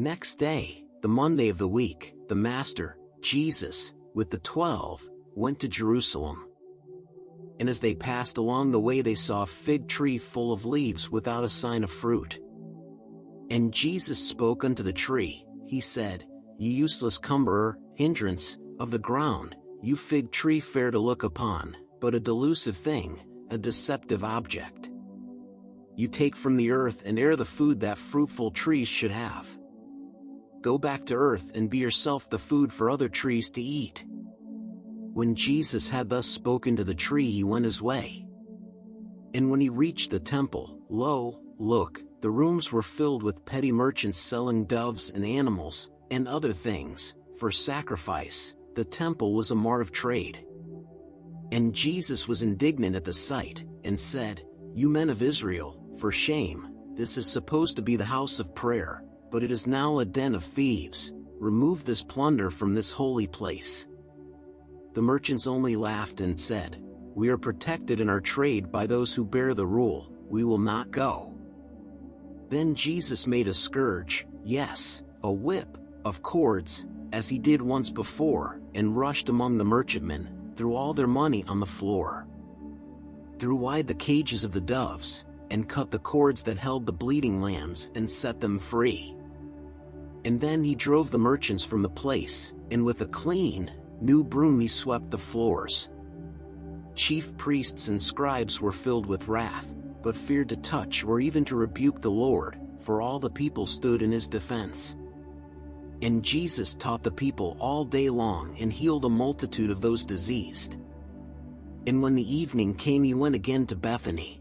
Next day, the Monday of the week, the Master, Jesus, with the 12, went to Jerusalem. And as they passed along the way they saw a fig tree full of leaves without a sign of fruit. And Jesus spoke unto the tree, he said, Ye useless cumberer, hindrance of the ground, you fig tree fair to look upon, but a delusive thing, a deceptive object. You take from the earth and air the food that fruitful trees should have. Go back to earth and be yourself the food for other trees to eat. When Jesus had thus spoken to the tree, he went his way. And when he reached the temple, lo, look, the rooms were filled with petty merchants selling doves and animals, and other things, for sacrifice. The temple was a mart of trade. And Jesus was indignant at the sight, and said, You men of Israel, for shame, this is supposed to be the house of prayer, but it is now a den of thieves. Remove this plunder from this holy place. The merchants only laughed and said, We are protected in our trade by those who bear the rule, we will not go. Then Jesus made a scourge, yes, a whip, of cords, as he did once before, and rushed among the merchantmen, threw all their money on the floor, threw wide the cages of the doves, and cut the cords that held the bleating lambs and set them free. And then he drove the merchants from the place, and with a clean, new broom he swept the floors. Chief priests and scribes were filled with wrath, but feared to touch or even to rebuke the Lord, for all the people stood in his defense. And Jesus taught the people all day long and healed a multitude of those diseased. And when the evening came he went again to Bethany,